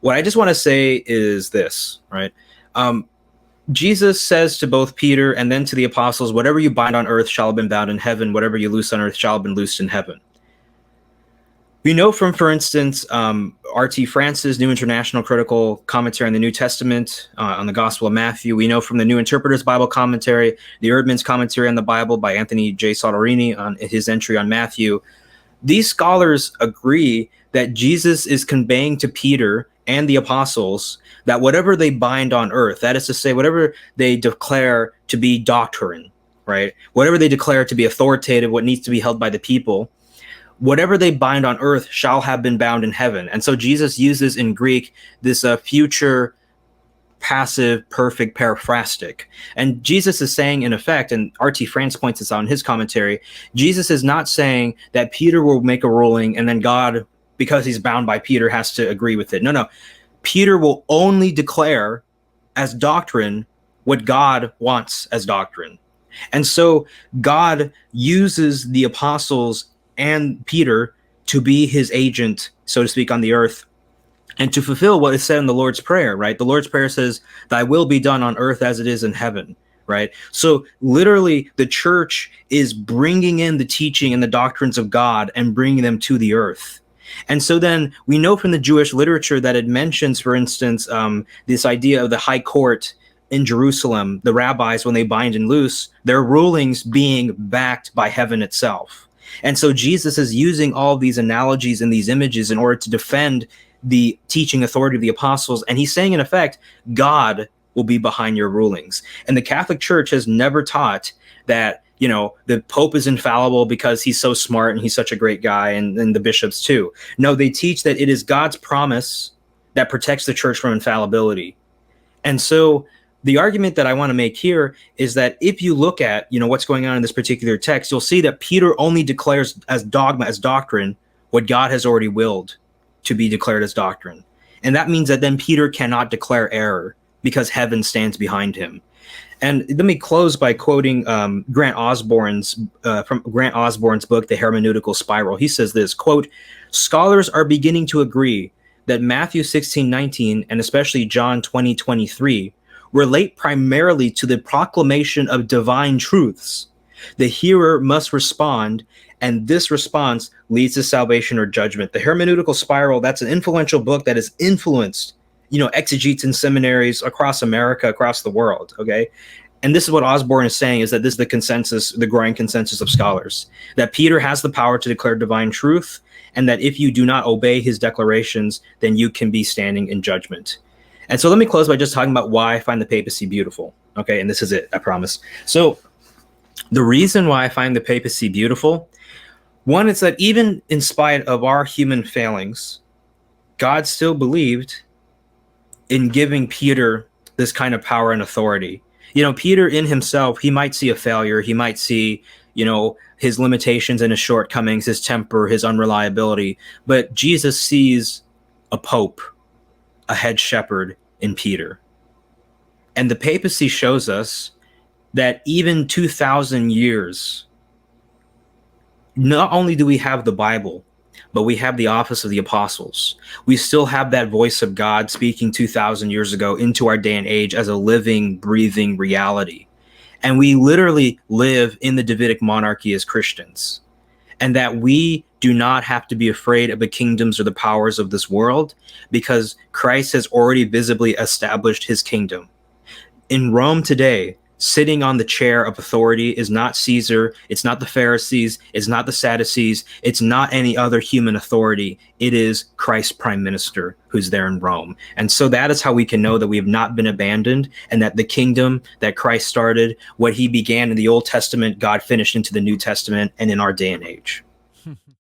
What I just want to say is this, right? Jesus says to both Peter and then to the apostles, whatever you bind on earth shall have been bound in heaven. Whatever you loose on earth shall have been loosed in heaven. We know from, for instance, R.T. Francis' New International Critical Commentary on the New Testament, on the Gospel of Matthew. We know from the New Interpreter's Bible Commentary, the Erdman's Commentary on the Bible by Anthony J. Soderini on his entry on Matthew. These scholars agree that Jesus is conveying to Peter and the apostles that whatever they bind on earth, that is to say, whatever they declare to be doctrine, right? Whatever they declare to be authoritative, what needs to be held by the people, whatever they bind on earth shall have been bound in heaven. And so Jesus uses in Greek this future passive perfect periphrastic. And Jesus is saying, in effect, and R.T. France points this out in his commentary, Jesus is not saying that Peter will make a ruling and then God, because he's bound by Peter, has to agree with it. No. Peter will only declare as doctrine what God wants as doctrine. And so God uses the apostles and Peter to be his agent, so to speak, on the earth, and to fulfill what is said in the Lord's Prayer, right? The Lord's Prayer says, thy will be done on earth as it is in heaven, right? So literally the church is bringing in the teaching and the doctrines of God and bringing them to the earth. And so then we know from the Jewish literature that it mentions, for instance, this idea of the high court in Jerusalem, the rabbis, when they bind and loose, their rulings being backed by heaven itself. And so Jesus is using all these analogies and these images in order to defend the teaching authority of the apostles. And he's saying, in effect, God will be behind your rulings. And the Catholic Church has never taught that, you know, the Pope is infallible because he's so smart and he's such a great guy, and the bishops too. No, they teach that it is God's promise that protects the church from infallibility. And so the argument that I want to make here is that if you look at, you know, what's going on in this particular text, you'll see that Peter only declares as dogma, as doctrine, what God has already willed to be declared as doctrine. And that means that then Peter cannot declare error because heaven stands behind him. And let me close by quoting Grant Osborne's book, The Hermeneutical Spiral. He says this, quote, scholars are beginning to agree that Matthew 16:19 and especially John 20:23 relate primarily to the proclamation of divine truths. The hearer must respond, and this response leads to salvation or judgment. The Hermeneutical Spiral, that's an influential book that has influenced, you know, exegetes in seminaries across America, across the world, okay? And this is what Osborne is saying, is that this is the consensus, the growing consensus of scholars, that Peter has the power to declare divine truth, and that if you do not obey his declarations, then you can be standing in judgment. And so let me close by just talking about why I find the papacy beautiful, okay? And this is it, I promise. So the reason why I find the papacy beautiful, one, is that even in spite of our human failings, God still believed in giving Peter this kind of power and authority. You know, Peter in himself, he might see a failure. He might see, you know, his limitations and his shortcomings, his temper, his unreliability. But Jesus sees a pope, a head shepherd in Peter. And the papacy shows us that even 2,000 years, not only do we have the Bible, but we have the office of the apostles. We still have that voice of God speaking 2,000 years ago into our day and age as a living, breathing reality. And we literally live in the Davidic monarchy as Christians. And that we do not have to be afraid of the kingdoms or the powers of this world, because Christ has already visibly established his kingdom. In Rome today, sitting on the chair of authority is not Caesar, it's not the Pharisees, it's not the Sadducees, it's not any other human authority. It is Christ Prime Minister who's there in Rome. And so that is how we can know that we have not been abandoned, and that the kingdom that Christ started, what he began in the Old Testament, God finished into the New Testament and in our day and age.